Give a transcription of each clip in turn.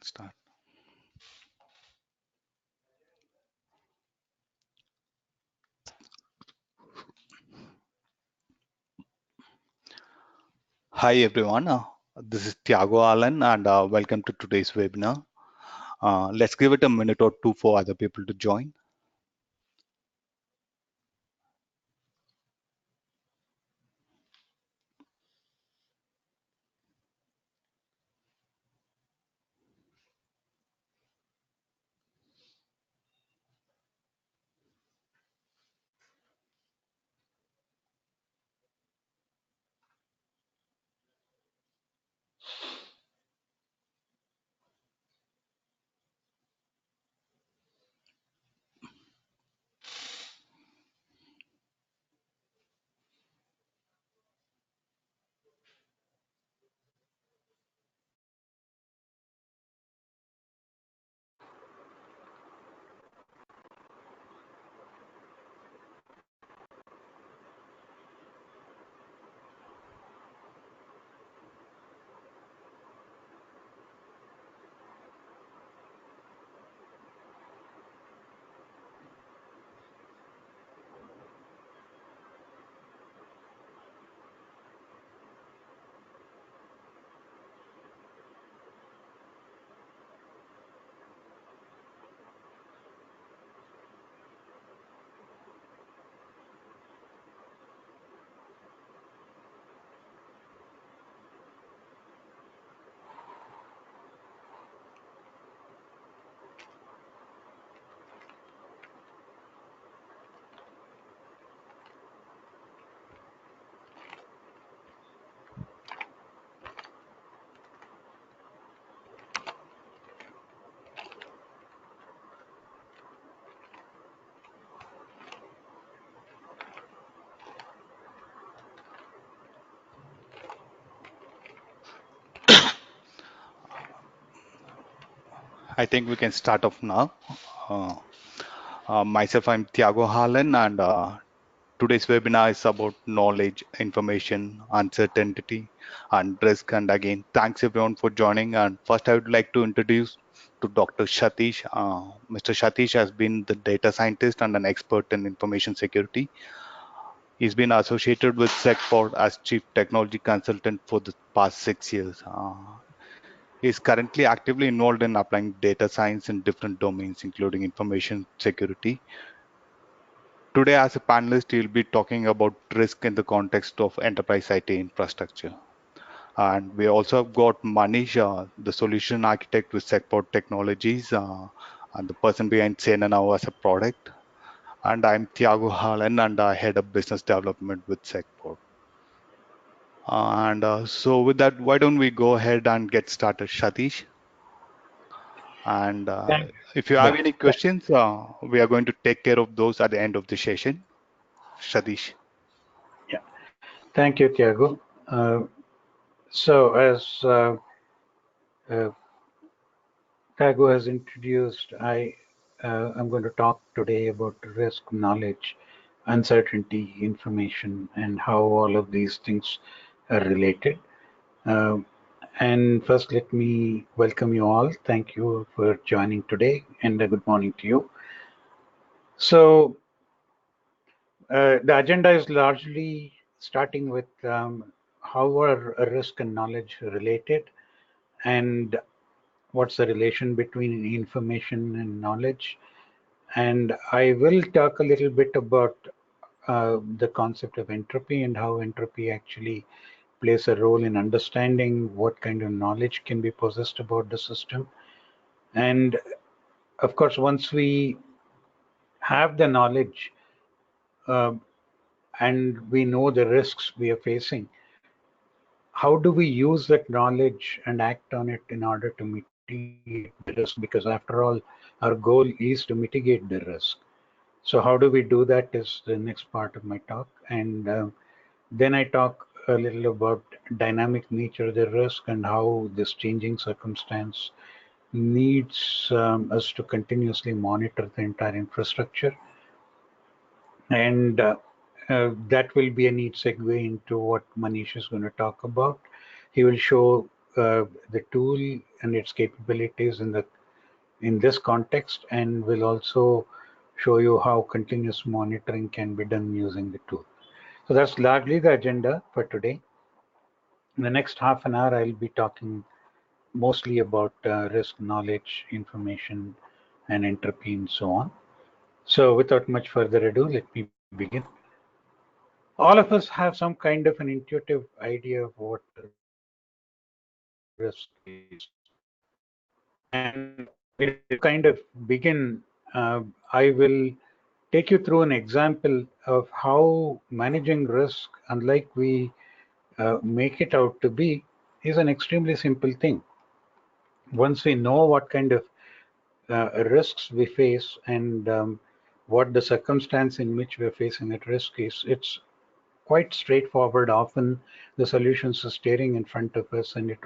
Start. Hi everyone, this is Thiago Allen and welcome to today's webinar. Let's give it a minute or two for other people to join. I think we can start off now. Uh, Myself, I'm Thiago Allen and today's webinar is about knowledge, information, uncertainty and risk. And again, thanks everyone for joining. And first I would like to introduce to Dr. Satish. Mr. Satish has been the data scientist and an expert in information security. He's been associated with SecPod as Chief Technology Consultant for the past 6 years. He is currently actively involved in applying data science in different domains, including information security. Today, as a panelist, he'll be talking about risk in the context of enterprise IT infrastructure. And we also have got Manish, the solution architect with SecPod Technologies, and the person behind SanerNow as a product. And I'm Thiago Harlan, and I head up business development with SecPod. So with that, why don't we go ahead and get started, Satish? And Thank if you have any questions, we are going to take care of those at the end of the session. Satish. Yeah, thank you, Thiago. So as uh, Thiago has introduced, I'm going to talk today about risk, knowledge, uncertainty, information, and how all of these things are related. Uh, and first, let me welcome you all. Thank you for joining today, and a good morning to you. So the agenda is largely starting with how are risk and knowledge related, and what's the relation between information and knowledge. And I will talk a little bit about the concept of entropy and how entropy actually plays a role in understanding what kind of knowledge can be possessed about the system. And of course, once we have the knowledge uh, and we know the risks we are facing, how do we use that knowledge and act on it in order to mitigate the risk? Because after all, our goal is to mitigate the risk. So how do we do that is the next part of my talk. And then I talk a little about dynamic nature of the risk and how this changing circumstance needs us to continuously monitor the entire infrastructure. And that will be a neat segue into what Manish is going to talk about. He will show the tool and its capabilities in this context, and will also show you how continuous monitoring can be done using the tool. So that's largely the agenda for today. In the next half an hour, I'll be talking mostly about risk, knowledge, information, and entropy, and so on. So without much further ado, let me begin. All of us have some kind of an intuitive idea of what risk is. And to kind of begin, I will take you through an example of how managing risk, unlike we make it out to be, is an extremely simple thing. Once we know what kind of risks we face and what the circumstance in which we're facing that risk is, it's quite straightforward. Often the solutions are staring in front of us, and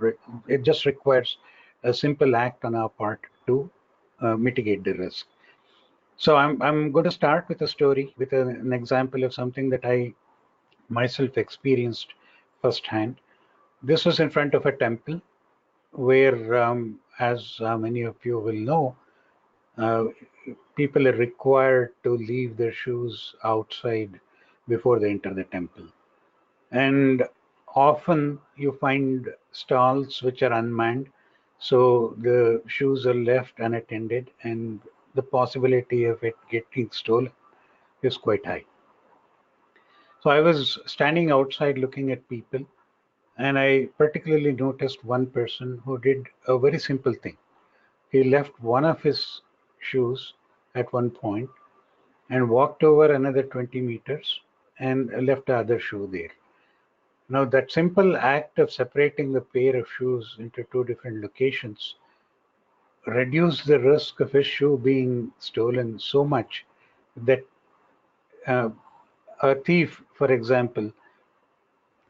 it just requires a simple act on our part to mitigate the risk. So I'm going to start with a story, with an example of something that I myself experienced firsthand. This was in front of a temple where, as many of you will know, uh, people are required to leave their shoes outside before they enter the temple. And often you find stalls which are unmanned, so the shoes are left unattended, and the possibility of it getting stolen is quite high. So I was standing outside looking at people, and I particularly noticed one person who did a very simple thing. He left one of his shoes at one point and walked over another 20 meters and left the other shoe there. Now, that simple act of separating the pair of shoes into two different locations reduced the risk of his shoe being stolen so much that uh, a thief, for example,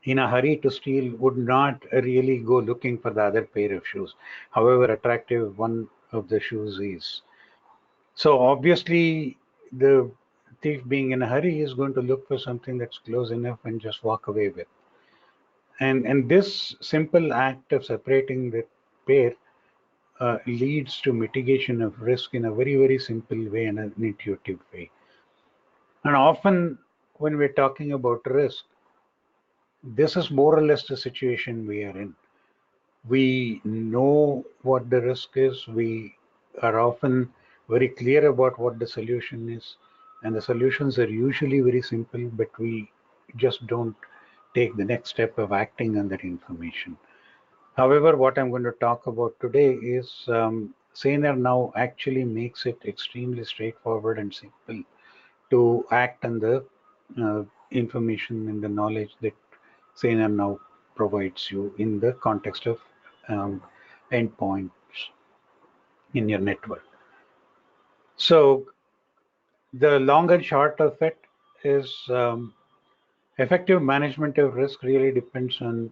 in a hurry to steal, would not really go looking for the other pair of shoes, however attractive one of the shoes is. So obviously, the thief, being in a hurry, is going to look for something that's close enough and just walk away with. And this simple act of separating the pair leads to mitigation of risk in a very simple way and an intuitive way. And often, when we're talking about risk, this is more or less the situation we are in. We know what the risk is. We are often very clear about what the solution is. And the solutions are usually very simple, but we just don't take the next step of acting on that information. However, what I'm going to talk about today is SanerNow actually makes it extremely straightforward and simple to act on the information and the knowledge that SanerNow provides you in the context of um, endpoints in your network. So the long and short of it is effective management of risk really depends on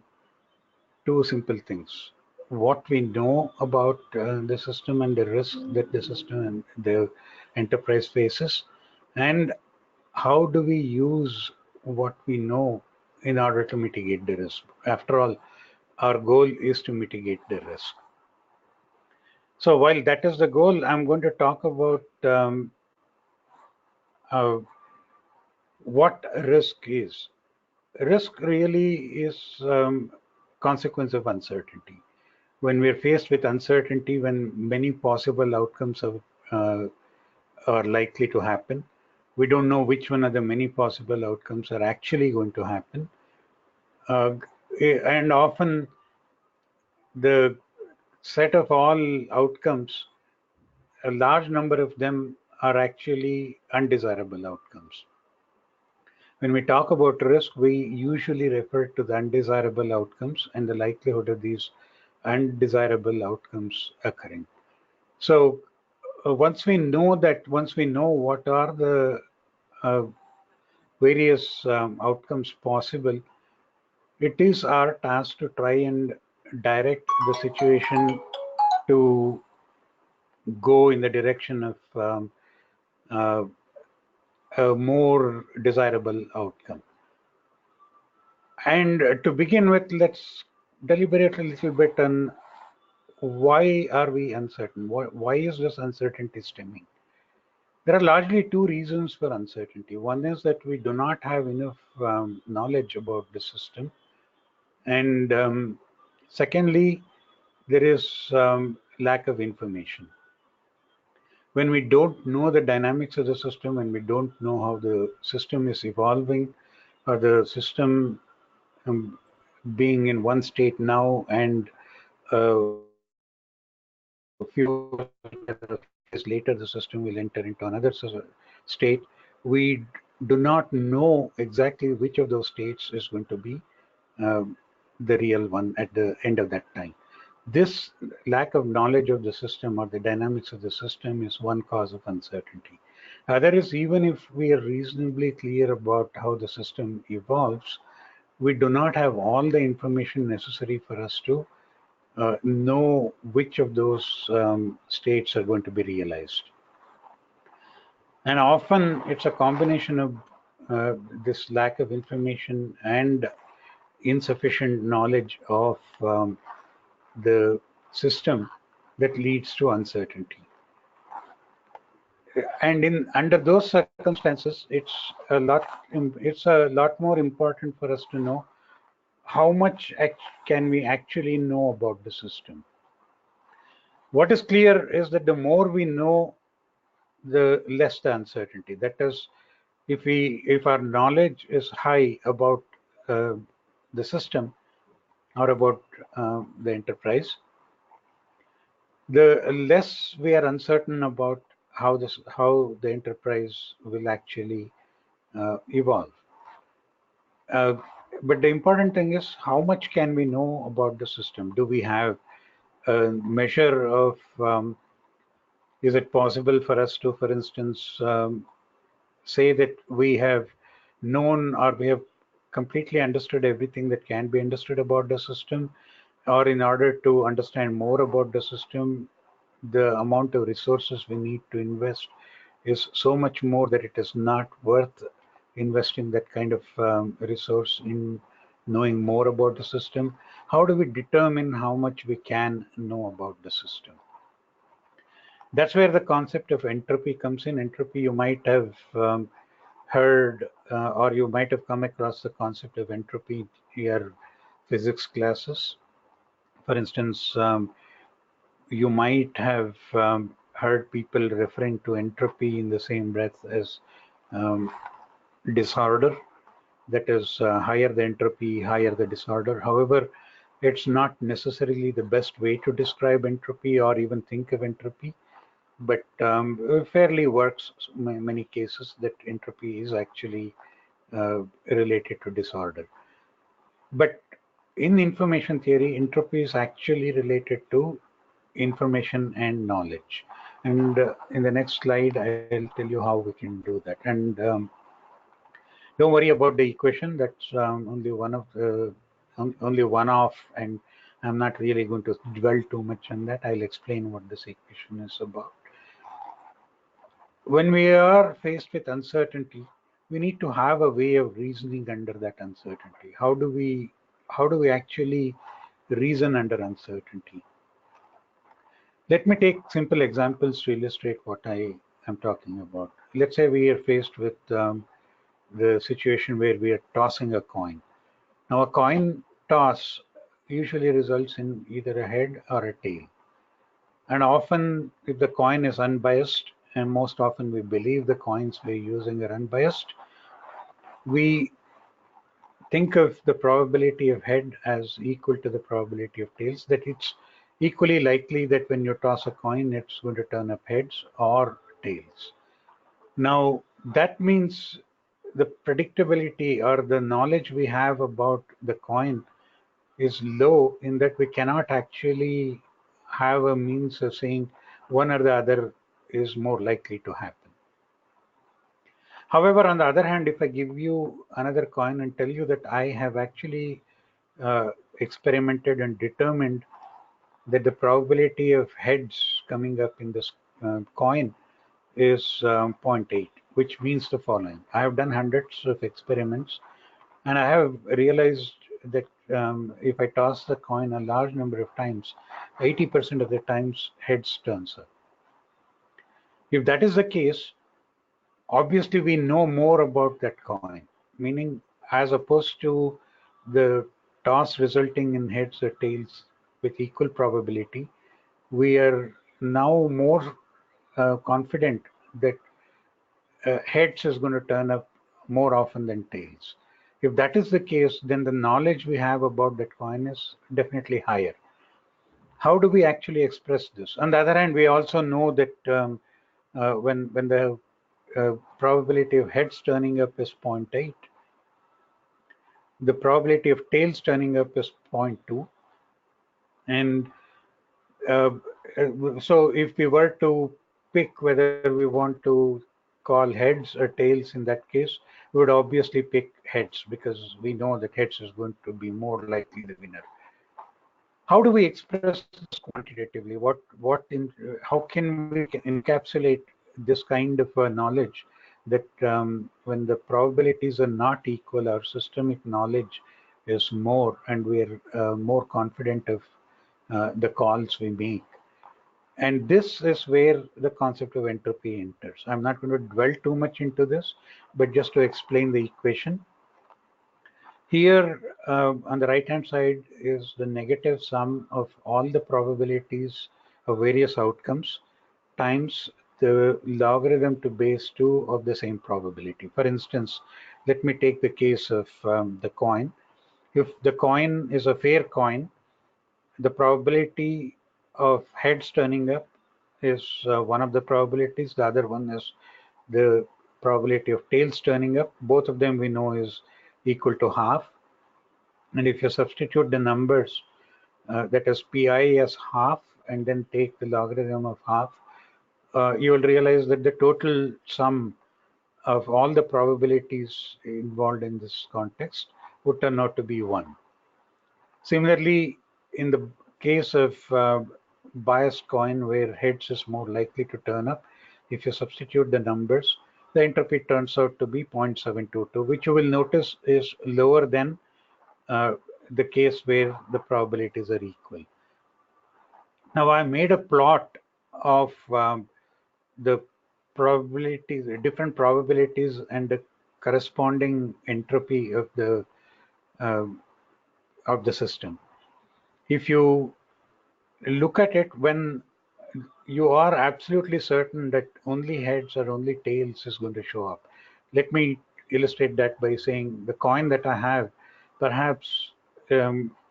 two simple things. What we know about the system and the risk that the system and the enterprise faces, and how do we use what we know in order to mitigate the risk. After all, our goal is to mitigate the risk. So while that is the goal, I'm going to talk about uh, what risk is. Risk really is consequence of uncertainty. When we're faced with uncertainty, when many possible outcomes are likely to happen, we don't know which one of the many possible outcomes are actually going to happen. Uh, and often the set of all outcomes, a large number of them are actually undesirable outcomes. When we talk about risk, we usually refer to the undesirable outcomes and the likelihood of these undesirable outcomes occurring. So once we know what are the uh, various outcomes possible, it is our task to try and direct the situation to go in the direction of uh, a more desirable outcome. And to begin with, let's deliberate a little bit on why are we uncertain? Why is this uncertainty stemming? There are largely two reasons for uncertainty. One is that we do not have enough knowledge about the system. And secondly, there is lack of information. When we don't know the dynamics of the system and we don't know how the system is evolving, or the system um, being in one state now and a few hours later, a few days later, the system will enter into another state. We do not know exactly which of those states is going to be um, the real one at the end of that time. This lack of knowledge of the system or the dynamics of the system is one cause of uncertainty. Other is, even if we are reasonably clear about how the system evolves, we do not have all the information necessary for us to know which of those states are going to be realized. And often it's a combination of this lack of information and insufficient knowledge of the system that leads to uncertainty. And in under those circumstances, it's a lot more important for us to know how much can we actually know about the system. What is clear is that the more we know, the less the uncertainty. That is, if our knowledge is high about uh, the system or about the enterprise, the less we are uncertain about how the enterprise will actually evolve. Uh, but the important thing is, how much can we know about the system? Do we have a measure of is it possible for us to, for instance, say that we have known or we have completely understood everything that can be understood about the system, or in order to understand more about the system, the amount of resources we need to invest is so much more that it is not worth investing that kind of resource in knowing more about the system? How do we determine how much we can know about the system? That's where the concept of entropy comes in. Entropy, you might have heard or you might have come across the concept of entropy in your physics classes. For instance, you might have heard people referring to entropy in the same breath as um, disorder. That is, higher the entropy, higher the disorder. However, it's not necessarily the best way to describe entropy or even think of entropy, but fairly works in many cases that entropy is actually related to disorder. But in information theory, entropy is actually related to information and knowledge. And in the next slide, I'll tell you how we can do that. And don't worry about the equation. That's only one off, and I'm not really going to dwell too much on that. I'll explain what this equation is about. When we are faced with uncertainty, we need to have a way of reasoning under that uncertainty. How do we actually reason under uncertainty? Let me take simple examples to illustrate what I am talking about. Let's say we are faced with the situation where we are tossing a coin. Now, a coin toss usually results in either a head or a tail. And often, if the coin is unbiased, and most often we believe the coins we're using are unbiased, we think of the probability of head as equal to the probability of tails, that it's equally likely that when you toss a coin, it's going to turn up heads or tails. Now, that means the predictability or the knowledge we have about the coin is low, in that we cannot actually have a means of saying one or the other is more likely to happen. However, on the other hand, if I give you another coin and tell you that I have actually experimented and determined that the probability of heads coming up in this coin is zero point 0.8, which means the following. I have done hundreds of experiments, and I have realized that if I toss the coin a large number of times, 80% of the times heads turns up. If that is the case, obviously we know more about that coin, meaning as opposed to the toss resulting in heads or tails with equal probability, we are now more confident that heads is going to turn up more often than tails. If that is the case, then the knowledge we have about that coin is definitely higher. How do we actually express this? On the other hand, we also know that when the probability of heads turning up is 0.8, the probability of tails turning up is 0.2, and uh, so if we were to pick whether we want to call heads or tails in that case, we would obviously pick heads because we know that heads is going to be more likely the winner. How do we express this quantitatively? How can we encapsulate this kind of knowledge that when the probabilities are not equal, our systemic knowledge is more, and we're more confident of the calls we make. And this is where the concept of entropy enters. I'm not going to dwell too much into this, but just to explain the equation. Here on the right hand side is the negative sum of all the probabilities of various outcomes times the logarithm to base 2 of the same probability. For instance, let me take the case of the coin. If the coin is a fair coin, the probability of heads turning up is one of the probabilities. The other one is the probability of tails turning up. Both of them we know is equal to half. And if you substitute the numbers, that is pi as half, and then take the logarithm of half, you will realize that the total sum of all the probabilities involved in this context would turn out to be 1. Similarly, in the case of biased coin where heads is more likely to turn up, if you substitute the numbers, the entropy turns out to be 0.722, which you will notice is lower than the case where the probabilities are equal. Now I made a plot of the probabilities, different probabilities, and the corresponding entropy uh, of the system. If you look at it, when you are absolutely certain that only heads or only tails is going to show up. Let me illustrate that by saying the coin that I have perhaps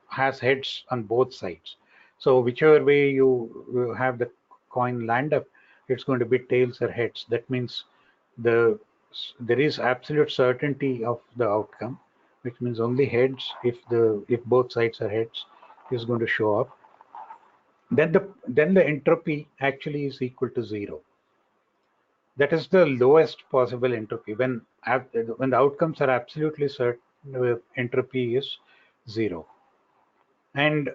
has heads on both sides. So whichever way you have the coin land up, it's going to be tails or heads. That means there is absolute certainty of the outcome, which means only heads if both sides are heads is going to show up. Then the entropy actually is equal to 0. That is the lowest possible entropy. When the outcomes are absolutely certain, entropy is 0. And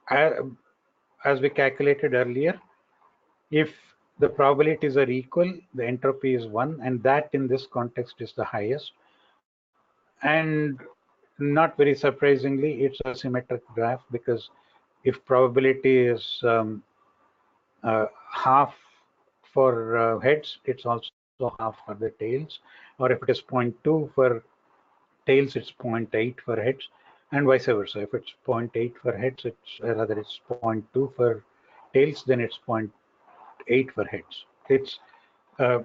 as we calculated earlier, if the probabilities are equal, the entropy is 1, and that in this context is the highest. And not very surprisingly, it's a symmetric graph, because if probability is half for heads, it's also half for the tails. Or if it is 0.2 for tails, it's 0.8 for heads, and vice versa. If it's 0.8 for heads, it's rather it's 0.2 for tails, then it's 0.8 for heads. It's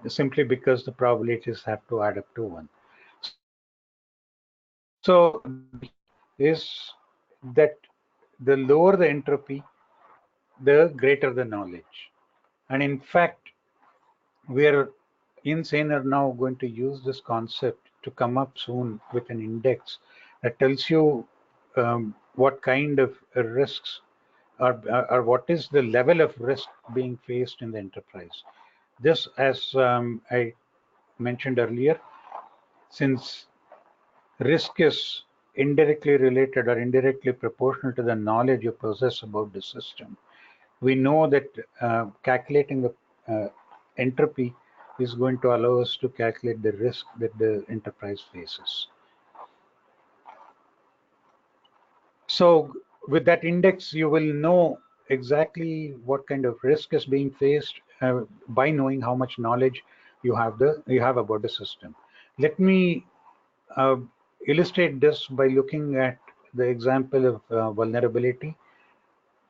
simply because the probabilities have to add up to 1. So the is that the lower the entropy, the greater the knowledge. And in fact, we are in SanerNow going to use this concept to come up soon with an index that tells you what kind of risks or what is the level of risk being faced in the enterprise. This, as I mentioned earlier, since risk is indirectly related or indirectly proportional to the knowledge you possess about the system, we know that calculating the entropy is going to allow us to calculate the risk that the enterprise faces. So with that index, you will know exactly what kind of risk is being faced by knowing how much knowledge you have about the system. Let me uh, illustrate this by looking at the example of vulnerability.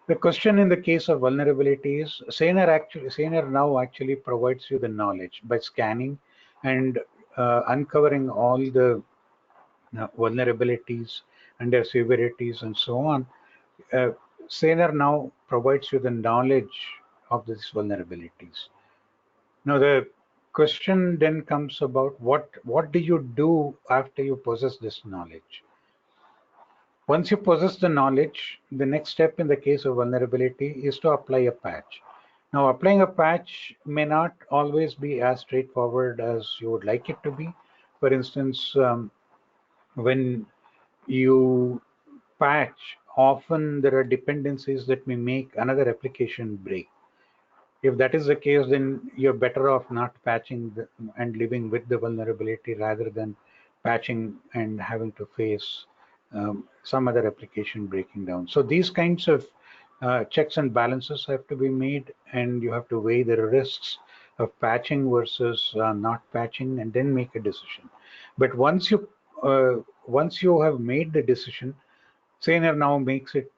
The question in the case of vulnerability is SanerNow actually provides you the knowledge by scanning and uncovering all the vulnerabilities and their severities and so on. uh, SanerNow provides you the knowledge of these vulnerabilities. Now the question then comes about what do you do after you possess this knowledge? Once you possess the knowledge, the next step in the case of vulnerability is to apply a patch. Now applying a patch may not always be as straightforward as you would like it to be. For instance, when you patch, often there are dependencies that may make another application break. If that is the case, then you're better off not patching and living with the vulnerability rather than patching and having to face some other application breaking down. So these kinds of checks and balances have to be made, and you have to weigh the risks of patching versus not patching, and then make a decision. But once you have made the decision, SanerNow makes it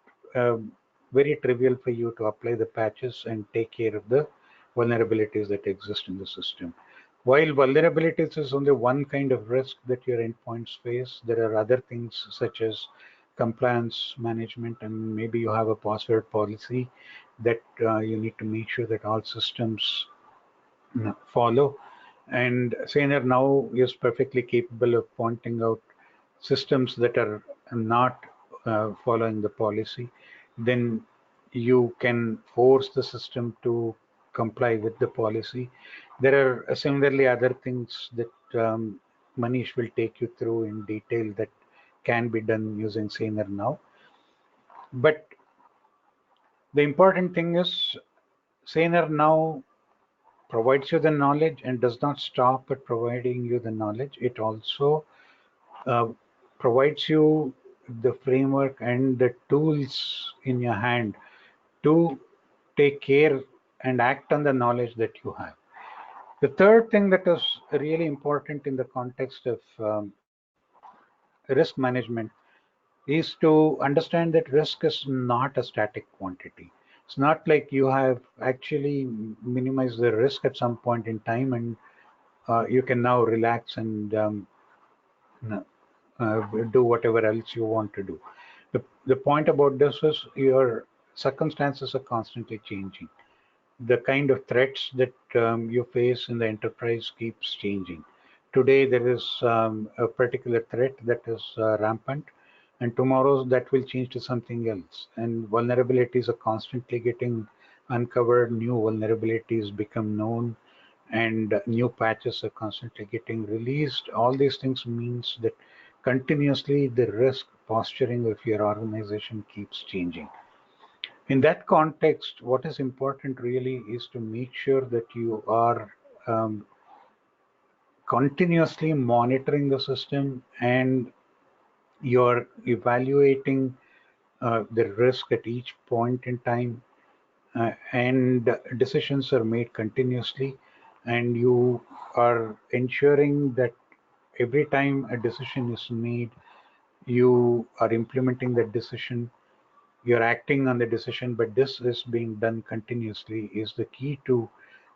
very trivial for you to apply the patches and take care of the vulnerabilities that exist in the system. While vulnerabilities is only one kind of risk that your endpoints face, there are other things such as compliance management, and maybe you have a password policy that you need to make sure that all systems follow. And SanerNow is perfectly capable of pointing out systems that are not following the policy. Then you can force the system to comply with the policy. There are similarly other things that Manish will take you through in detail that can be done using SanerNow. But the important thing is SanerNow provides you the knowledge and does not stop at providing you the knowledge. It also uh, provides you the framework and the tools in your hand to take care and act on the knowledge that you have. The third thing that is really important in the context of risk management is to understand that risk is not a static quantity. It's not like you have actually minimized the risk at some point in time and you can now relax and do whatever else you want to do. The point about this is your circumstances are constantly changing. The kind of threats that you face in the enterprise keeps changing. Today there is a particular threat that is rampant, and tomorrow that will change to something else. And vulnerabilities are constantly getting uncovered, new vulnerabilities become known, and new patches are constantly getting released. All these things means that continuously the risk posturing of your organization keeps changing. In that context, what is important really is to make sure that you are um, continuously monitoring the system and you're evaluating the risk at each point in time, and decisions are made continuously, and you are ensuring that every time a decision is made, you are implementing that decision, you're acting on the decision, but this is being done continuously is the key to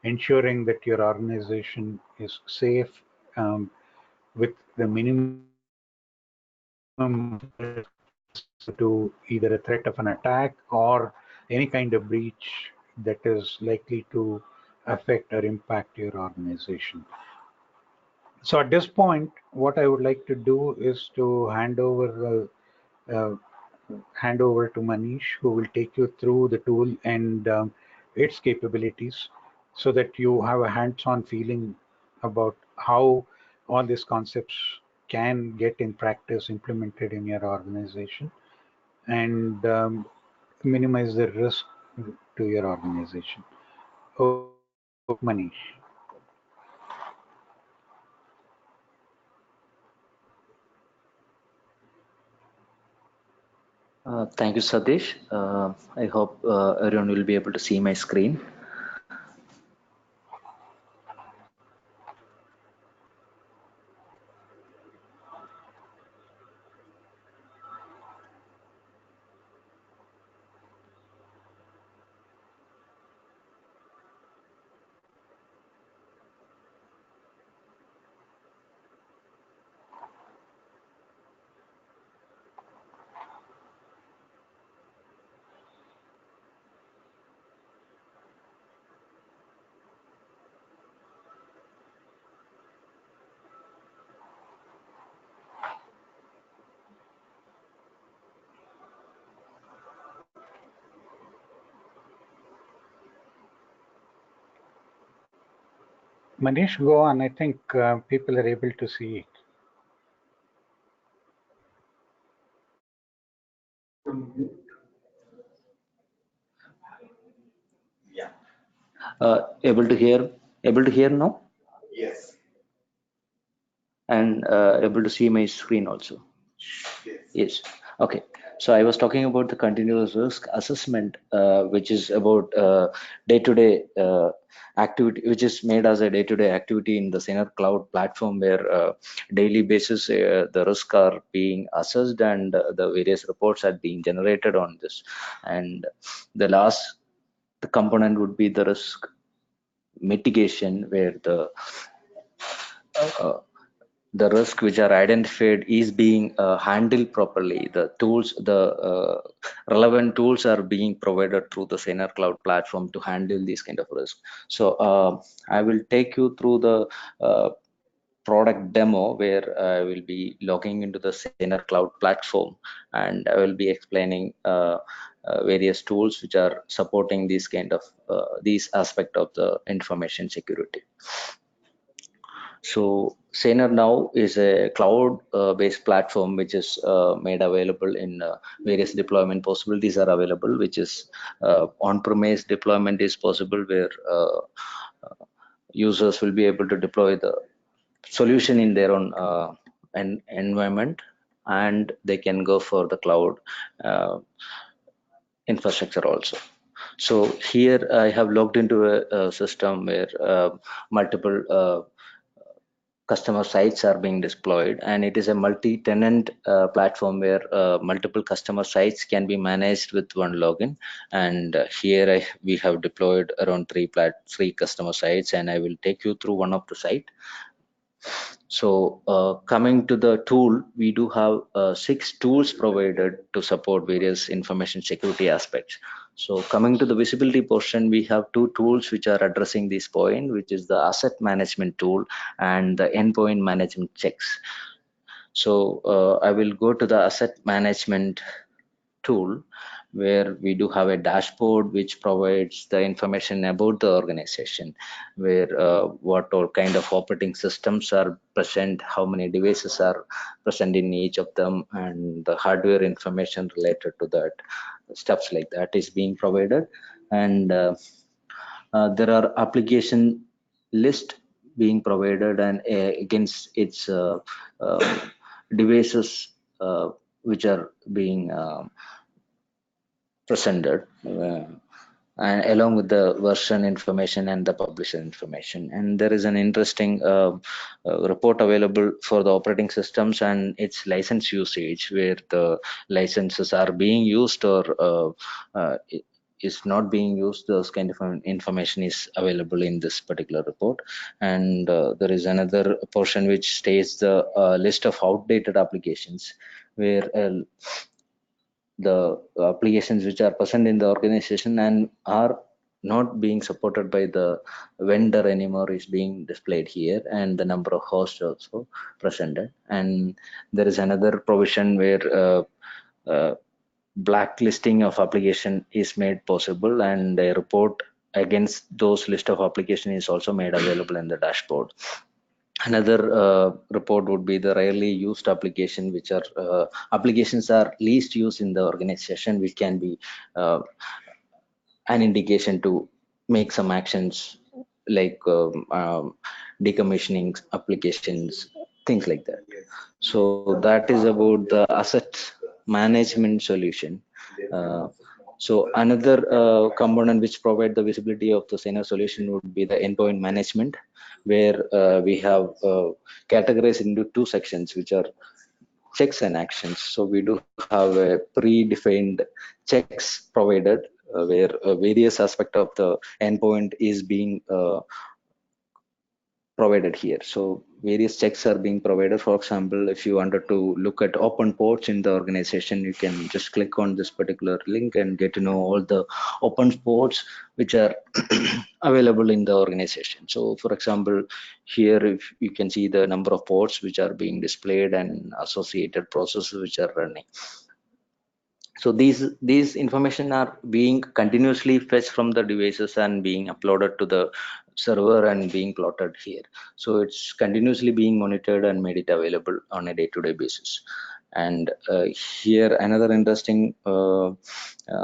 ensuring that your organization is safe, um, with the minimum risk to either a threat of an attack or any kind of breach that is likely to affect or impact your organization. So at this point, what I would like to do is to uh, hand over to Manish, who will take you through the tool and its capabilities so that you have a hands-on feeling about how all these concepts can get in practice implemented in your organization and minimize the risk to your organization. Over to you, Manish. Thank you, Satish. I hope everyone will be able to see my screen. Manish, go on. I think people are able to see it. Able to hear? Able to hear now? Yes. And able to see my screen also. Yes. Okay. So I was talking about the continuous risk assessment, which is about day-to-day activity, which is made as a day-to-day activity in the Saner Cloud platform, where daily basis the risk are being assessed and the various reports are being generated on this. And the last component would be the risk mitigation, where uh, the risk which are identified is being handled properly. The tools, the relevant tools are being provided through the Saner Cloud platform to handle these kind of risk. So I will take you through the product demo, where I will be logging into the Saner Cloud platform, and I will be explaining various tools which are supporting these kind of these aspect of the information security. So SanerNow is a cloud-based platform which is made available in various deployment possibilities are available, which is on-premise deployment is possible, where users will be able to deploy the solution in their own environment, and they can go for the cloud infrastructure also. So here I have logged into a system where multiple customer sites are being deployed, and it is a multi-tenant platform where multiple customer sites can be managed with one login. And here we have deployed around three customer sites, and I will take you through one of the site. So coming to the tool, we do have 6 tools provided to support various information security aspects. So coming to the visibility portion, we have 2 tools which are addressing this point, which is the asset management tool and the endpoint management checks. So I will go to the asset management tool, where we do have a dashboard which provides the information about the organization, where what all kind of operating systems are present, how many devices are present in each of them, and the hardware information related to that, stuffs like that is being provided. And there are application list being provided, and against its devices which are being presented, and along with the version information and the publisher information. And there is an interesting report available for the operating systems and its license usage, where the licenses are being used or is not being used. Those kind of information is available in this particular report. And there is another portion which states the list of outdated applications, where the applications which are present in the organization and are not being supported by the vendor anymore is being displayed here, and the number of hosts also presented. And there is another provision where blacklisting of application is made possible, and a report against those list of application is also made available in the dashboard. Another report would be the rarely used application, which are applications are least used in the organization, which can be an indication to make some actions, like decommissioning applications, things like that. So that is about the assets. management solution. So another component which provide the visibility of the Saner solution would be the endpoint management, where we have categorized into two sections, which are checks and actions. So we do have a predefined checks provided where various aspect of the endpoint is being provided here. So various checks are being provided. For example, if you wanted to look at open ports in the organization, you can just click on this particular link and get to know all the open ports which are available in the organization. So for example, here if you can see the number of ports which are being displayed and associated processes which are running. So these information are being continuously fetched from the devices and being uploaded to the server and being plotted here. So it's continuously being monitored and made it available on a day-to-day basis. And here another interesting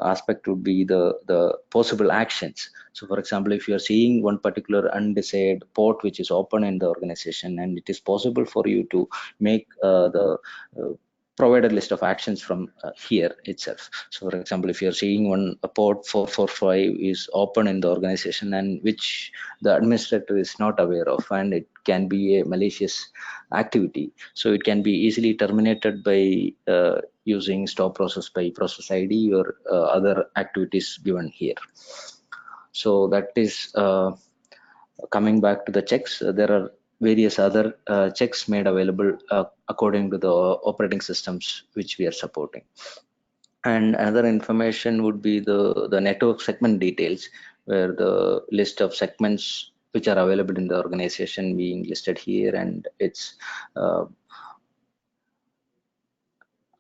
aspect would be the possible actions. So for example, if you are seeing one particular undesired port which is open in the organization, and it is possible for you to make the provided list of actions from here itself. So for example, if you're seeing one port 445 is open in the organization and which the administrator is not aware of, and it can be a malicious activity, so it can be easily terminated by using stop process by process ID or other activities given here. So that is coming back to the checks. There are various other checks made available according to the operating systems which we are supporting. And another information would be the network segment details, where the list of segments which are available in the organization being listed here, and its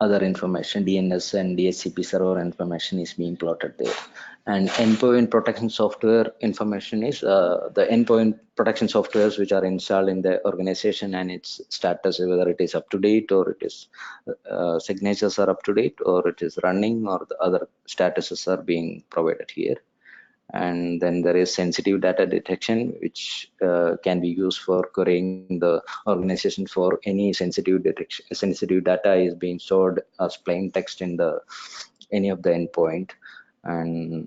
other information, DNS and DHCP server information is being plotted there. And endpoint protection software information is the endpoint protection softwares which are installed in the organization and its status, whether it is up to date or it is signatures are up to date or it is running or the other statuses are being provided here. And then there is sensitive data detection, which can be used for querying the organization for any sensitive detection. Sensitive data is being stored as plain text in the any of the endpoint. And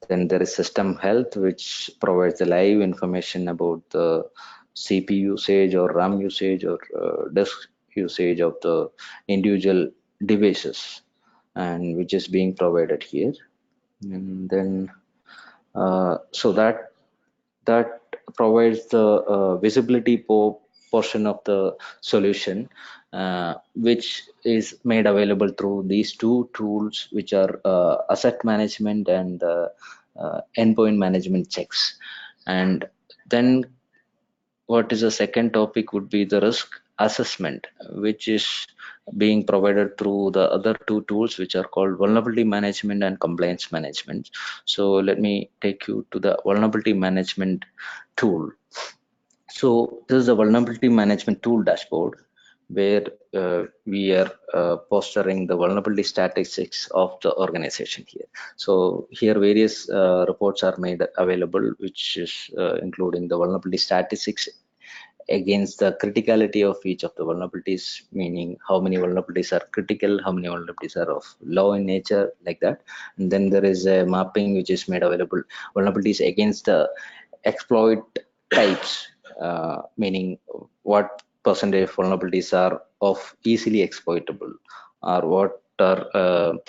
then there is system health, which provides the live information about the CPU usage or RAM usage or disk usage of the individual devices, and which is being provided here. And then so that provides the visibility portion of the solution, which is made available through these two tools, which are asset management and endpoint management checks. And then what is the second topic would be the risk assessment, which is being provided through the other two tools, which are called vulnerability management and compliance management. So let me take you to the vulnerability management tool. So this is a vulnerability management tool dashboard, where we are postering the vulnerability statistics of the organization here. So here various reports are made available, which is including the vulnerability statistics against the criticality of each of the vulnerabilities, meaning how many vulnerabilities are critical, how many vulnerabilities are of low in nature, like that. And then there is a mapping which is made available, vulnerabilities against the exploit types, meaning what percentage of vulnerabilities are of easily exploitable, or what are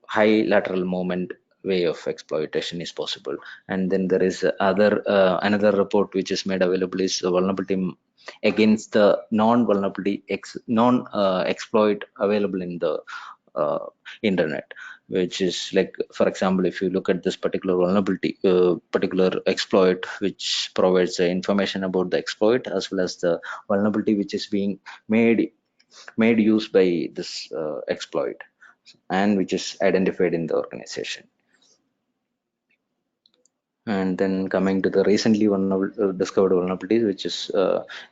high lateral movement way of exploitation is possible. And then there is another report which is made available is vulnerability against the non-vulnerability exploit available in the internet, which is like, for example, if you look at this particular vulnerability, particular exploit which provides the information about the exploit, as well as the vulnerability which is being made use by this exploit, and which is identified in the organization. And then coming to the recently discovered vulnerabilities, which is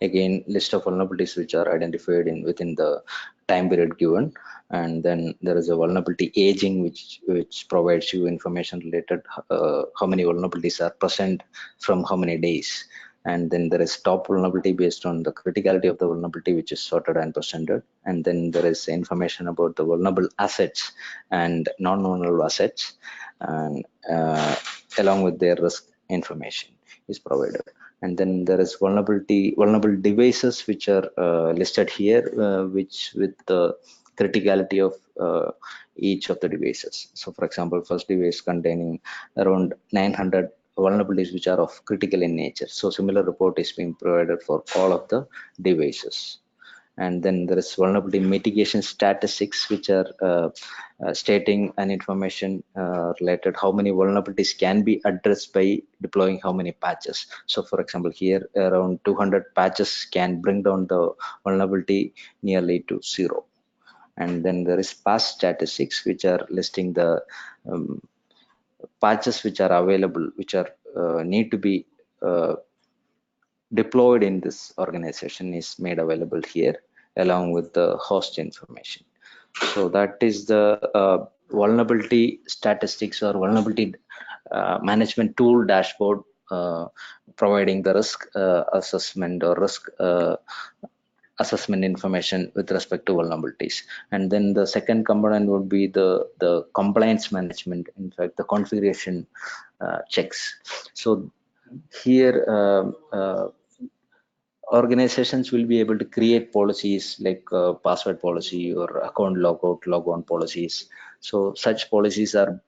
again list of vulnerabilities which are identified within the time period given. And then there is a vulnerability aging, which provides you information related how many vulnerabilities are present from how many days. and then there is top vulnerability based on the criticality of the vulnerability, which is sorted and presented, and then there is information about the vulnerable assets and non-vulnerable assets, and along with their risk information is provided. And then there is vulnerable devices, which are listed here, which with the criticality of each of the devices. So for example, first device containing around 900 vulnerabilities which are of critical in nature. So similar report is being provided for all of the devices. And then there is vulnerability mitigation statistics, which are stating an information related how many vulnerabilities can be addressed by deploying how many patches. So for example, here around 200 patches can bring down the vulnerability nearly to 0. And then there is patch statistics, which are listing the patches which are available, which are need to be deployed in this organization is made available here along with the host information. So that is the vulnerability statistics or vulnerability management tool dashboard, providing the risk assessment or risk assessment information with respect to vulnerabilities. And then the second component would be the compliance management, in fact the configuration checks. So here organizations will be able to create policies like password policy or account logout logon policies. So such policies are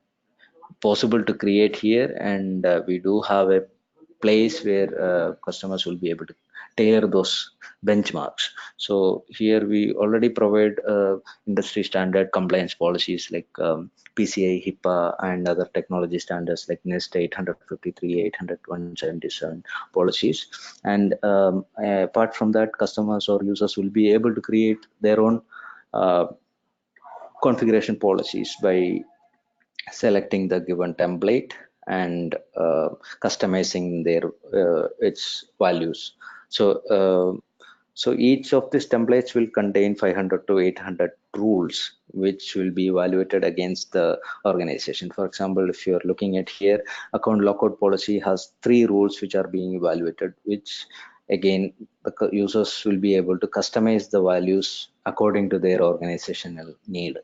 possible to create here, and we do have a place where customers will be able to tailor those benchmarks. So here we already provide industry standard compliance policies like PCI, HIPAA, and other technology standards like NIST 853, 800, policies. And apart from that, customers or users will be able to create their own configuration policies by selecting the given template and customizing their its values. So each of these templates will contain 500 to 800 rules, which will be evaluated against the organization. For example, if you're looking at here, account lockout policy has 3 rules which are being evaluated, which again the users will be able to customize the values according to their organizational need.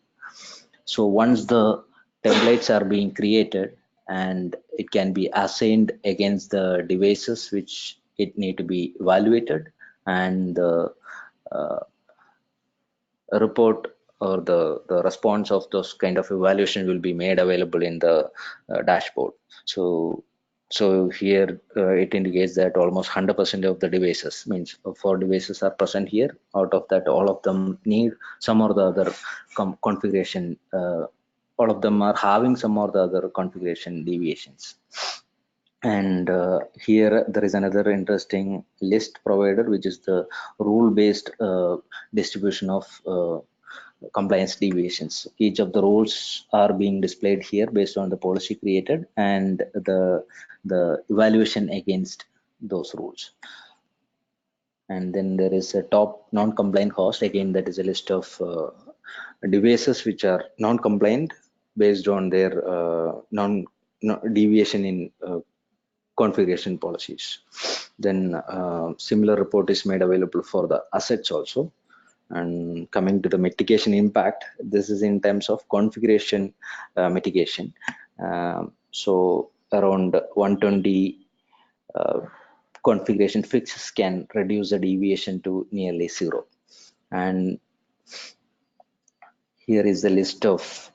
So once the templates are being created, and it can be assigned against the devices which it need to be evaluated, and the report or the response of those kind of evaluation will be made available in the dashboard. So here it indicates that almost 100% of the devices, means 4 devices are present here. Out of that, all of them need some or the other configuration. All of them are having some or the other configuration deviations. And here there is another interesting list provided, which is the rule-based distribution of compliance deviations. Each of the rules are being displayed here based on the policy created and the evaluation against those rules. And then there is a top non-compliant host. Again, that is a list of devices which are non-compliant based on their deviation in configuration policies. Then similar report is made available for the assets also. And coming to the mitigation impact, this is in terms of configuration mitigation. So around 120 configuration fixes can reduce the deviation to nearly 0. And here is the list of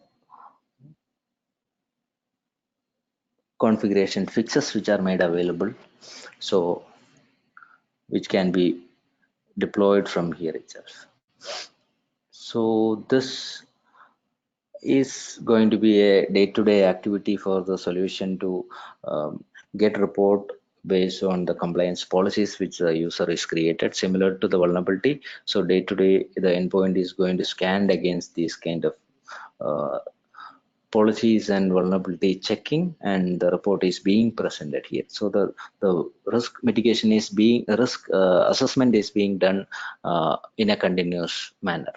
configuration fixes which are made available, so which can be deployed from here itself. So this is going to be a day-to-day activity for the solution to get report based on the compliance policies which the user is created, similar to the vulnerability. So day-to-day, the endpoint is going to scan against these kind of policies and vulnerability checking, and the report is being presented here. So the risk mitigation is being, risk assessment is being done in a continuous manner.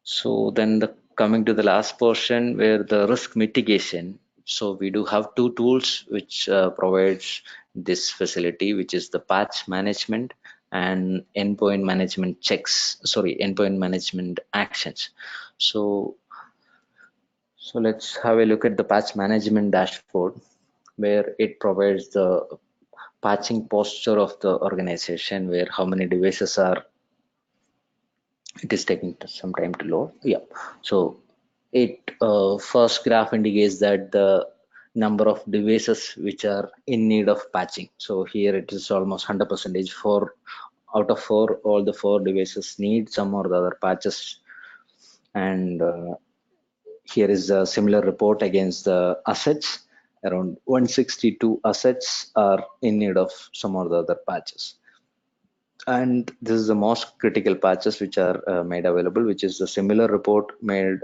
So then coming to the last portion, where the risk mitigation. So we do have 2 tools which provides this facility, which is the patch management and endpoint management checks, sorry, endpoint management actions. So let's have a look at the patch management dashboard, where it provides the patching posture of the organization, where how many devices are, it is taking some time to load. Yeah, so it first graph indicates that the number of devices which are in need of patching. So here it is almost 100%. For out of 4, all the 4 devices need some or the other patches. And here is a similar report against the assets. Around 162 assets are in need of some or the other patches. And this is the most critical patches which are made available, which is a similar report made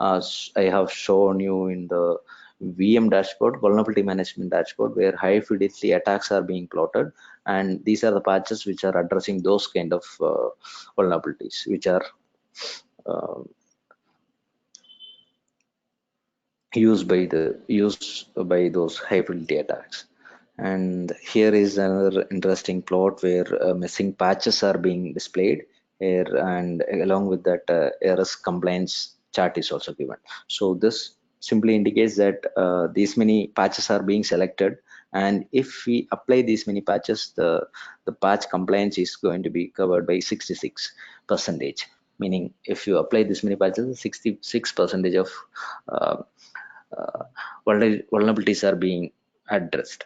as I have shown you in the VM dashboard, vulnerability management dashboard, where high fidelity attacks are being plotted. And these are the patches which are addressing those kind of vulnerabilities, which are uh, used by those high fidelity attacks. And here is another interesting plot where missing patches are being displayed here, and along with that errors compliance chart is also given. So this simply indicates that these many patches are being selected, and if we apply these many patches, the patch compliance is going to be covered by 66%, meaning if you apply this many patches, 66% of uh, uh, vulnerabilities are being addressed.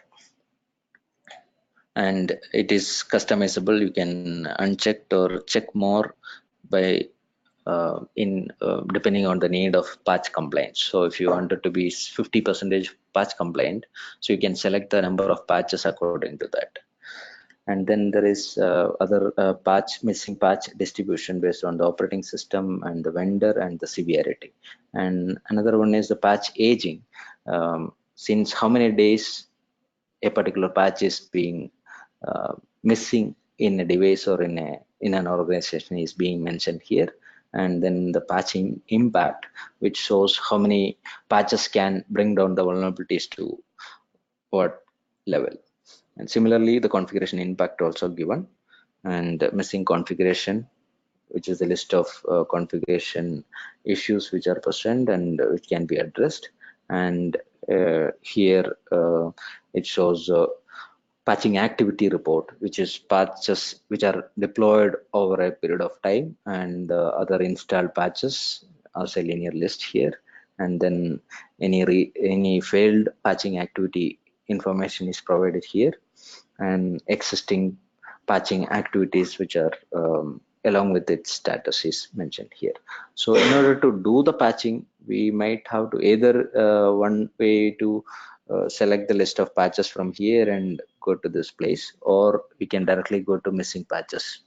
And it is customizable. You can uncheck or check more by depending on the need of patch compliance. So if you wanted to be 50% patch compliant, so you can select the number of patches according to that. And then there is other missing patch distribution based on the operating system and the vendor and the severity. And another one is the patch aging. Since how many days a particular patch is being missing in a device or in an organization is being mentioned here. And then the patching impact, which shows how many patches can bring down the vulnerabilities to what level. And similarly, the configuration impact also given, and missing configuration, which is the list of configuration issues which are present and which can be addressed. And here it shows patching activity report, which is patches which are deployed over a period of time, and other installed patches as a linear list here. And then any failed patching activity information is provided here, and existing patching activities which are along with its status is mentioned here. So in order to do the patching, we might have to either one way to select the list of patches from here and go to this place, or we can directly go to missing patches,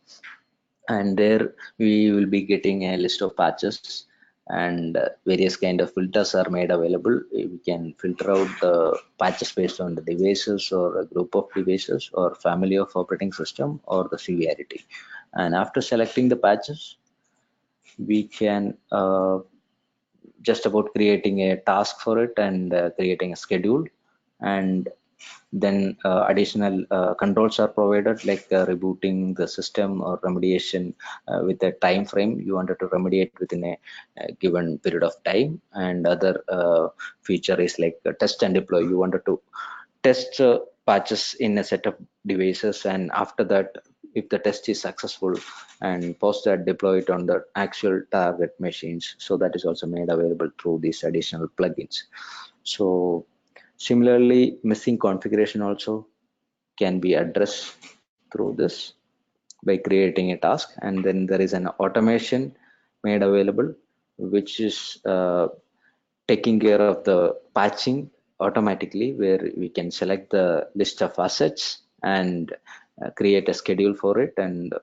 and there we will be getting a list of patches, and various kind of filters are made available. We can filter out the patches based on the devices or a group of devices or family of operating system or the severity. And after selecting the patches, we can just about creating a task for it and creating a schedule. And then additional controls are provided, like rebooting the system or remediation with a time frame. You wanted to remediate within a given period of time. And other feature is like test and deploy. You wanted to test patches in a set of devices, and after that, if the test is successful, and post that, deploy it on the actual target machines. So that is also made available through these additional plugins. So similarly, missing configuration also can be addressed through this by creating a task. And then there is an automation made available, which is taking care of the patching automatically, where we can select the list of assets and create a schedule for it, and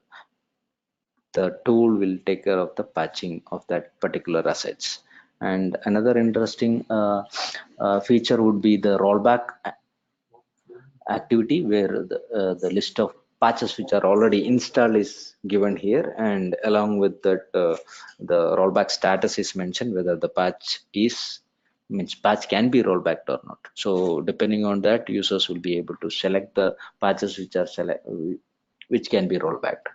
the tool will take care of the patching of that particular assets. And another interesting feature would be the rollback activity, where the list of patches which are already installed is given here, and along with that the rollback status is mentioned, whether the patch is means patch can be rollbacked or not. So depending on that, users will be able to select the patches which can be rolled back.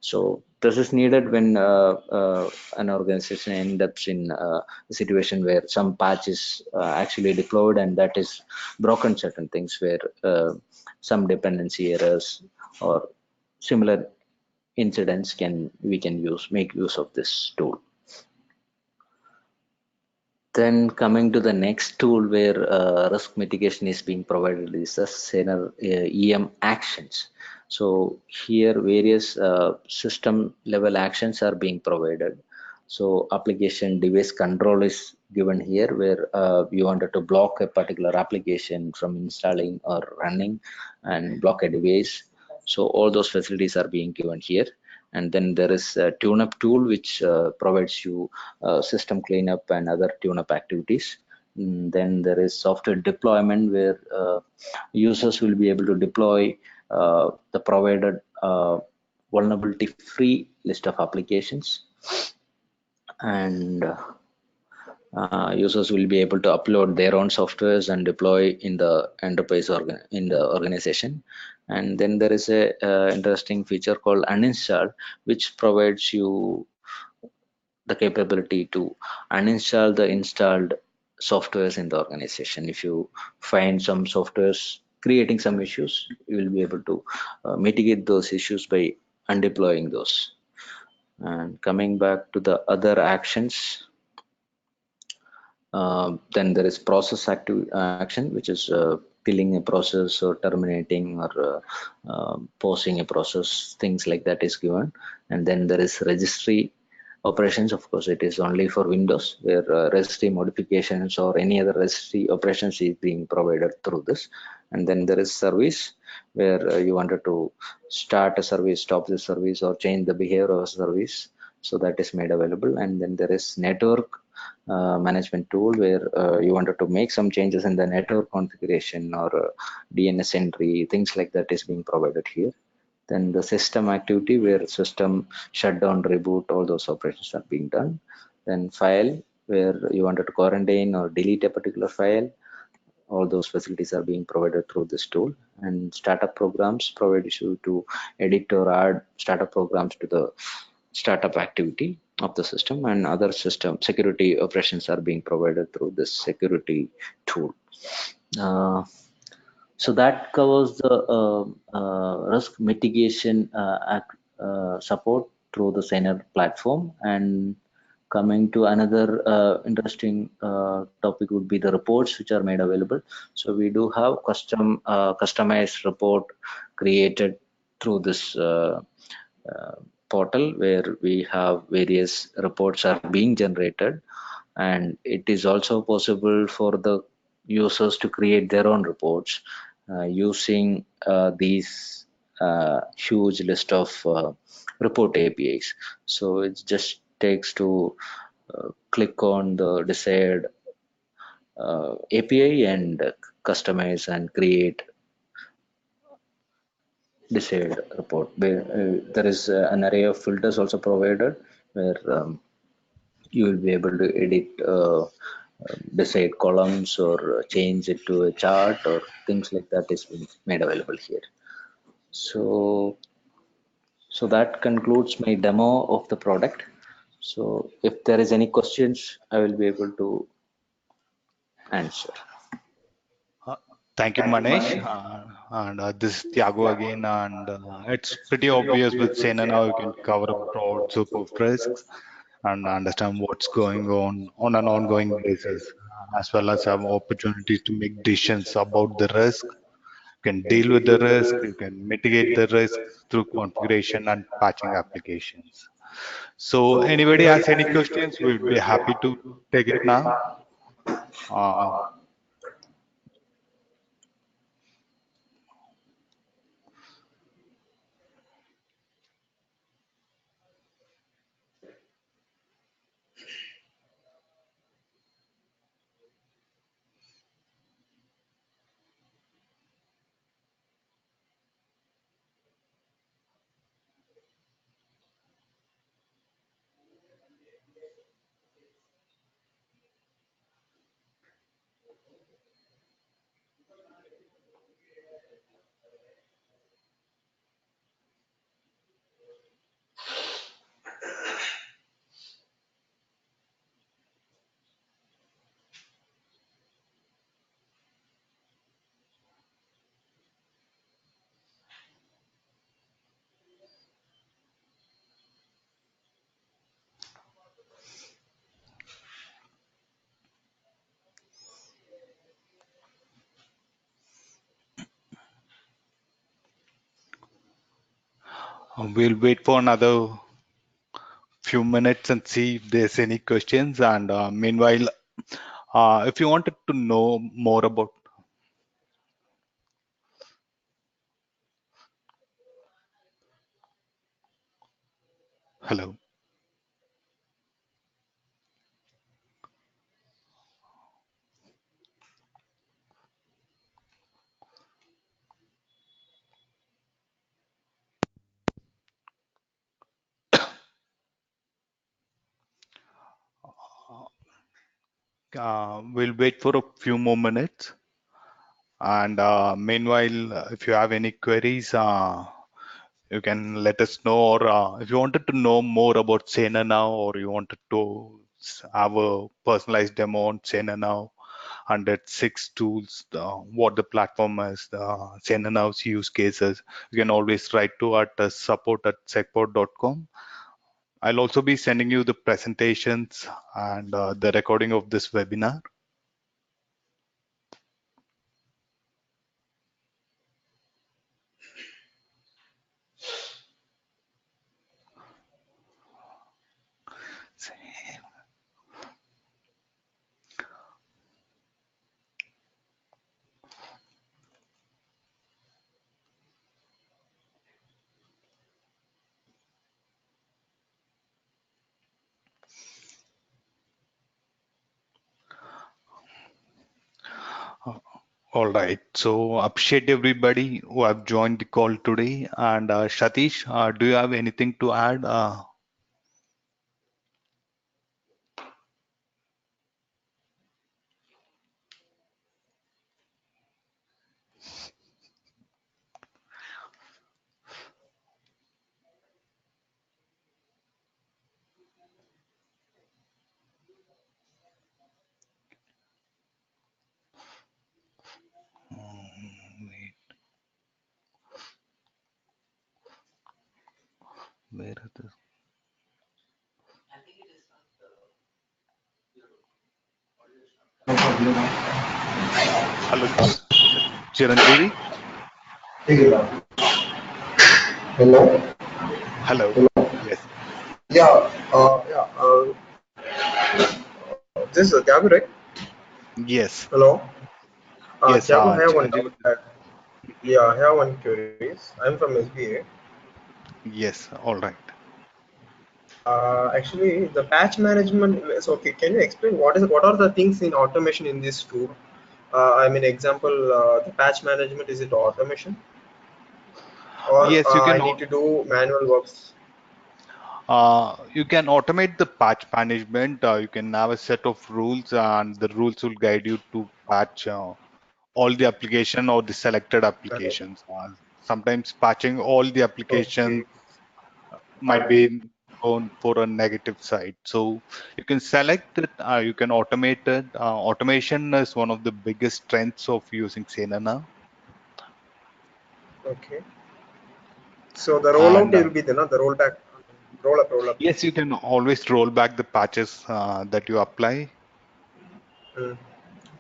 So this is needed when an organization ends up in a situation where some patch is actually deployed and that is broken certain things, where some dependency errors or similar incidents we can make use of this tool. Then coming to the next tool where risk mitigation is being provided is the EM actions. So here various system level actions are being provided. So application device control is given here, where you wanted to block a particular application from installing or running and block a device. So all those facilities are being given here. And then there is a tune-up tool which provides you system cleanup and other tune-up activities. Then there is software deployment, where users will be able to deploy the provided vulnerability-free list of applications, and users will be able to upload their own softwares and deploy in the enterprise in the organization. And then there is a interesting feature called uninstall, which provides you the capability to uninstall the installed softwares in the organization. If you find some softwares creating some issues, you will be able to mitigate those issues by undeploying those. And coming back to the other actions, then there is process action, which is killing a process or terminating or pausing a process, things like that is given. And then there is registry operations. Of course, it is only for Windows, where registry modifications or any other registry operations is being provided through this. And then there is service, where you wanted to start a service, stop the service, or change the behavior of a service. So that is made available. And then there is network management tool, where you wanted to make some changes in the network configuration or DNS entry, things like that is being provided here. Then the system activity, where system shutdown, reboot, all those operations are being done. Then file, where you wanted to quarantine or delete a particular file, all those facilities are being provided through this tool. And startup programs provides you to edit or add startup programs to the startup activity of the system, and other system security operations are being provided through this security tool. Uh, so that covers the risk mitigation support through the Saner platform. And coming to another interesting topic would be the reports which are made available. So we do have customized report created through this uh, portal, where we have various reports are being generated, and it is also possible for the users to create their own reports using these huge list of report APIs. So it just takes to click on the desired API and customize and create desired report. There is an array of filters also provided, where you will be able to edit desired columns or change it to a chart or things like that is being made available here. So so that concludes my demo of the product. So if there is any questions, I will be able to answer. Uh, Thank you, Manish. And this is Tiago again. And it's pretty obvious with SanerNow you can cover a broad scope of risks and understand what's going on an ongoing basis, as well as have opportunities to make decisions about the risk. You can deal with the risk, you can mitigate the risk through configuration and patching applications. So, anybody has any questions, we'll be happy to take it now. Uh, We'll wait for another few minutes and see if there's any questions. And meanwhile, if you wanted to know more about, hello. We'll wait for a few more minutes. And meanwhile, if you have any queries, you can let us know. Or if you wanted to know more about SanerNow, or you wanted to have a personalized demo on SanerNow and its 6 tools, what the platform is, the SanerNow's use cases, you can always write to at support@secport.com. I'll also be sending you the presentations and the recording of this webinar. All right. So appreciate everybody who have joined the call today. And Satish, do you have anything to add? Wait, where is this? Hello, Chiranjeevi. Hello? Hello. Hello? Yes. Yeah, this is Tiago, right? Yes. Hello? Yes. Tiago, I have one Chiranjeevi. doubt. Yeah, I have one queries. I'm from SBA. Yes. All right. Actually, the patch management is okay. Can you explain what are the things in automation in this tool? I mean, example, the patch management, is it automation or Yes, you I can. need to do manual works? You can automate the patch management. You can have a set of rules, and the rules will guide you to patch all the application or the selected Correct. applications. Sometimes patching all the applications Okay. might be going for a negative side. So you can select it, you can automate it. Automation is one of the biggest strengths of using SanerNow. Okay. So the rollout And will be the rollback, roll up. yes, you can always roll back the patches that you apply. Mm.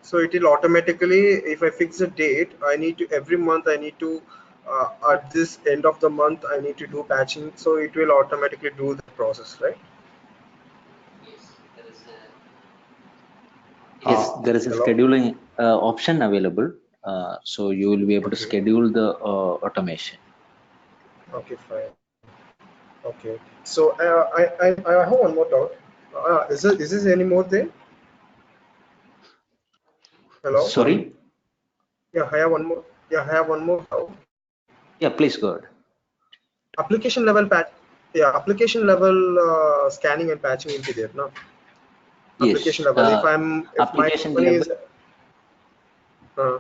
So it will automatically, if I fix a date, I need to every month I need to at this end of the month I need to do patching. So it will automatically do the process, right? Yes, Uh, there is a Hello. scheduling option available. So you will be able to Okay. schedule the automation. Okay. Fine. Okay. So I have one more doubt. Is this any more there? Hello. sorry. Sorry? Yeah. I have one more. Yeah. I have one more doubt. Yeah, please go ahead. Application level patch. Yeah. Application level scanning and patching will be there. No. Application Yes, level. If my application company level. is uh,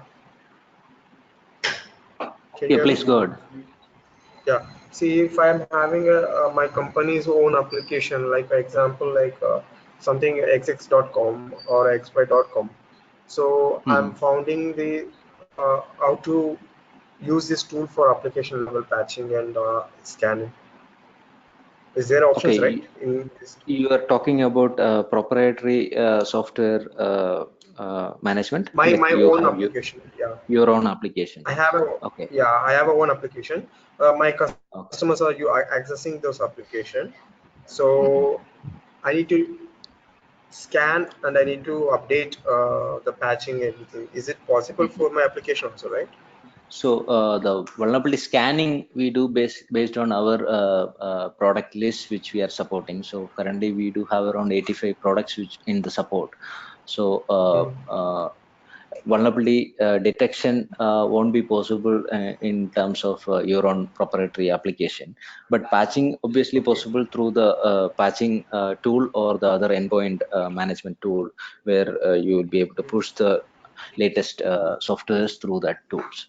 can you Yeah, hear me? please go ahead. Yeah. See, if I'm having my company's own application, like for example, like something xx.com or xy.com. So I'm Mhm. founding the how to use this tool for application level patching and scanning. Is there options right Okay, in this? you are talking about proprietary software management? My Like you own have application. Yeah, your own application. I have a Okay. yeah, I have a own application. My customers are Okay. accessing those application. So Mhm. I need to scan and I need to update the patching everything. Is it possible Mhm. for my application also, right? So the vulnerability scanning we do based on our product list which we are supporting. So currently we do have around 85 products which in the support. So Mm. vulnerability detection won't be possible in terms of your own proprietary application, but patching obviously Okay. possible through the patching tool or the other endpoint management tool, where you will be able to push the latest softwares through that tools.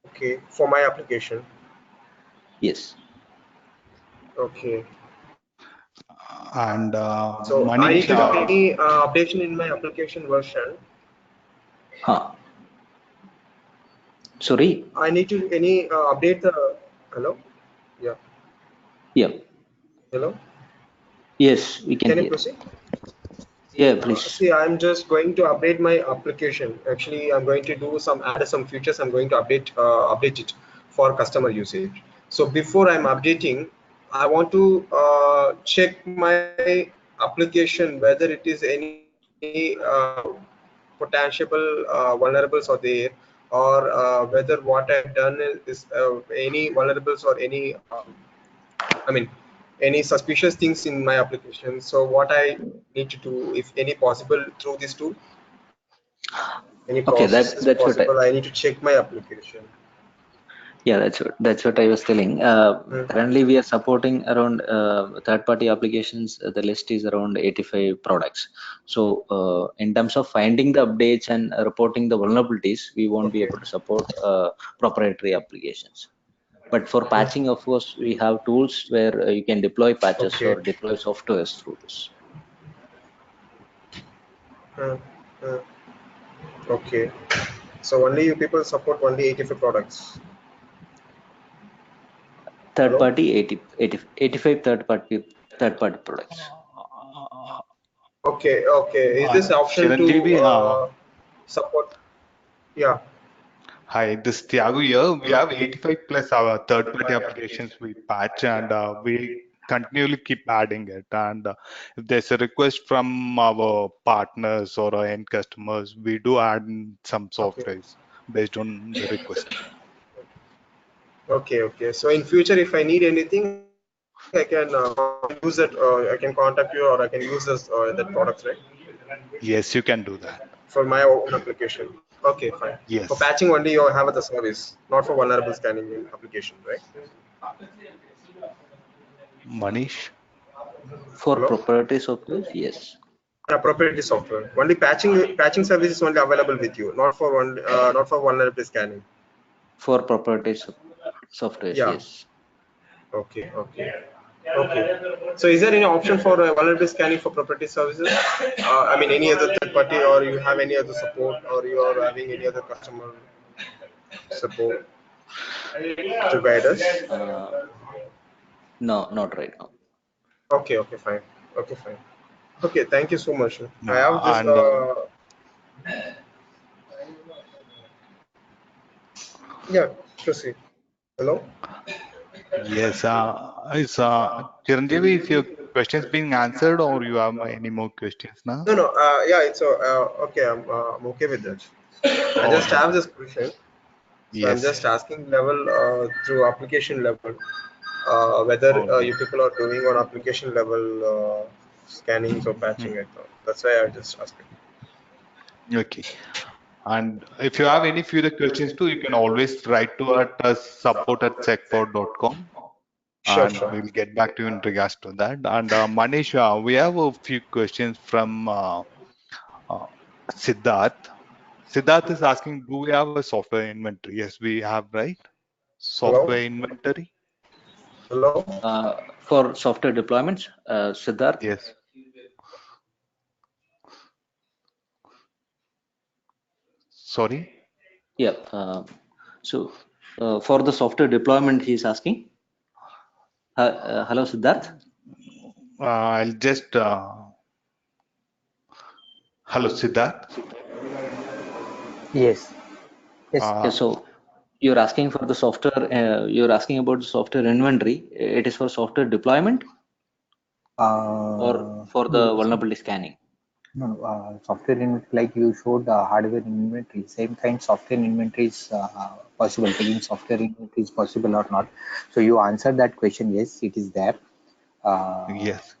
Okay. For my application. Yes. Okay. And So I Manish, need to do any updation in my application version. Huh. Sorry. I need to any update the hello. Yeah. Yeah. Hello. Yes, we can Can you hear. proceed? Yeah, please. See, I'm just going to update my application. Actually, I'm going to do some add some features. I'm going to update it for customer usage. So before I'm updating, I want to check my application whether it is any potential vulnerables are there, or whether what I've done is any vulnerables or any I mean any suspicious things in my application. So what I need to do, if any possible through this tool, any Okay, process is that's what I, possible, I need to check my application. yeah, that's what I was telling. Hmm. Currently, we are supporting around third-party applications. The list is around 85 products. So, in terms of finding the updates and reporting the vulnerabilities, we won't be Okay. able to support proprietary applications. But for Hmm. patching, of course, we have tools where you can deploy patches Okay. or deploy softwares through this. Hmm. Hmm. Okay. So only you people support only 85 products. Hello. Third-party 85 third-party products. Okay. Okay. Is this option to Chiranjeevi, support? Yeah. hi, this Thiago here. We have 85 plus our third-party applications we patch, and we continually keep adding it. And if there's a request from our partners or our end customers, we do add in some Okay. softwares based on the request. Okay. Okay. So in future, if I need anything, I can use that. I can contact you, or I can use this that products, right? Yes, you can do that. For my own application. Okay, fine. For Yes, patching only, you have the service, not for vulnerable scanning in application, right? Manish. For Hello. proprietary software, yes. Proprietary software. Only patching service is only available with you, not for vulnerability scanning. For proprietary softwares, Yeah. yes. Okay. Okay. Okay. So is there any option for vulnerability scanning for property services? I mean, any other third party, or you have any other support, or you are having any other customer support to guide us? Uh, no, not right now. Okay. Okay. Fine. Okay. Fine. Okay. Thank you so much. I Yeah, have this. and Yeah. Proceed. Hello. yes, is Chiranjeevi, is your questions being answered, or you have any more questions now? No. No. Yeah. It's okay. I'm okay with that. I All just right. have this question. So I'm Yes. just asking level through application level whether All right. you people are doing on application level scannings or patching Mhm. right now. That's why I just asked it. Okay. And if you have any further questions too, you can always write to us support@sec4.com, Sure, and sure. we'll get back to you in regards to that. And Manish, we have a few questions from uh, Siddharth. Siddharth is asking, do we have a software inventory? Yes, we have, right? Hello? Software inventory? Hello? For software deployments, Siddharth, Yes. Sorry. yeah. So for the software deployment, he's asking. Hello, Siddharth. I'll just Hello, Siddharth. Yes, yes. Yeah, Uh, so you're asking for the software, you're asking about the software inventory. It is for software deployment or for No, the vulnerability scanning? no, no, software inventory, like you showed hardware inventory, same kind software inventory is possible. Taking software inventory is possible or not. So you answered that question. Yes, it is there. Uh, yes.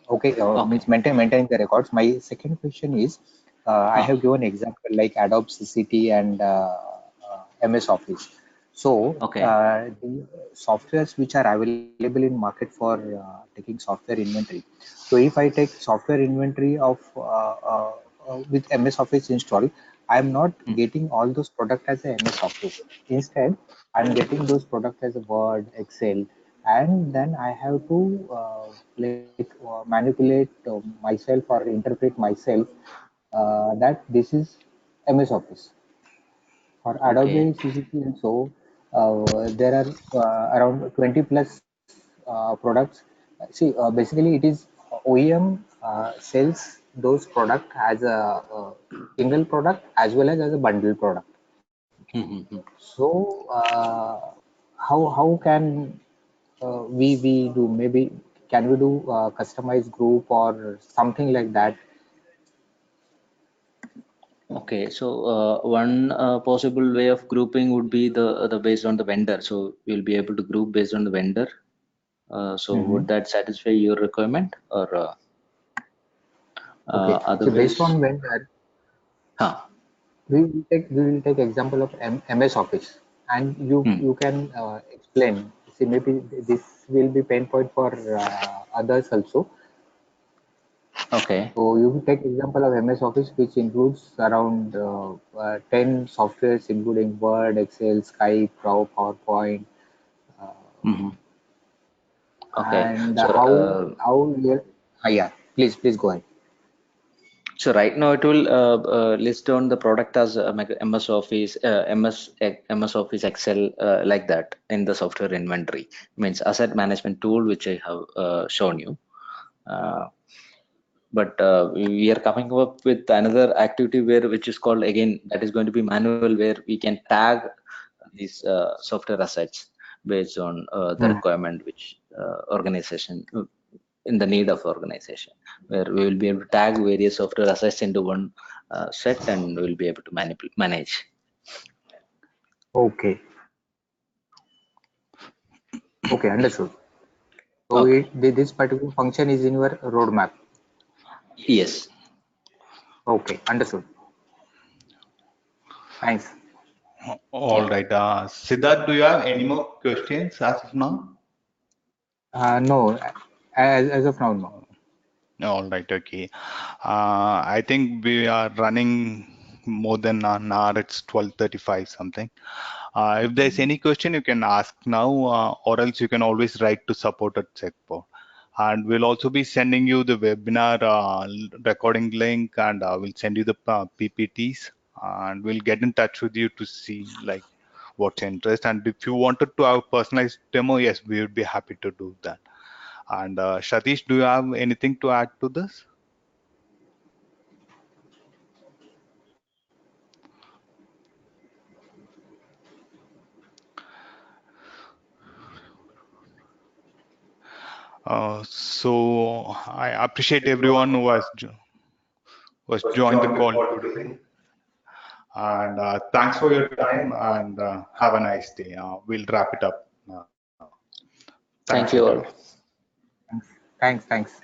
okay, means Okay. maintaining the records. My second question is, I Huh. have given example like Adobe CCT and MS Office. So Okay. the softwares which are available in market for taking software inventory. So if I take software inventory of with MS Office installed, I am not Hmm. getting all those products as a MS Office. Instead, I'm getting those products as a Word, Excel, and then I have to manipulate myself or interpret myself that this is MS Office. For Okay. Adobe CCP also, there are around 20 plus products. See, basically it is OEM sells those product as a single product as well as a bundle product. Hmm, hmm, hmm. So how can we do, maybe can we do customized group or something like that? Okay, so one possible way of grouping would be the based on the vendor. So we'll be able to group based on the vendor. So would Mhm. that satisfy your requirement, or Okay, so based otherwise? on vendor, Huh. we will take example of MS Office, and Hmm. you can explain. See, maybe this will be pain point for others also. Okay. So you take example of MS Office, which includes around 10 softwares, including Word, Excel, Skype, PowerPoint, uh, Hmm. Okay. and So how you, yeah. Please go ahead. so right now it will list down the product as MS Office, MS Office Excel, like that in the software inventory. Means asset management tool, which I have shown you. Uh, but we are coming up with another activity where which is called, again, that is going to be manual, where we can tag these software assets based on the Hmm. requirement which organization in the need of organization, where we will be able to tag various software assets into one set, and we'll be able to manage. Okay, okay, understood. So Okay. this particular function is in your roadmap. Yes. Okay, understood. Thanks. All Okay. right. Siddharth, do you have any more questions as of now? No, as of now, no. All right. Okay. I think we are running more than an hour. It's 12:35 something. If there's any question, you can ask now, or else you can always write to support at Checkpoint. And we'll also be sending you the webinar recording link, and we'll send you the PPTs, and we'll get in touch with you to see like what's your interest. And if you wanted to have a personalized demo, yes, we would be happy to do that. And Satish, do you have anything to add to this? So I appreciate everyone who has was joined the call today. And thanks for your time, and have a nice day. We'll wrap it up now. Thanks, Thank you everyone. all. Thanks. Thanks.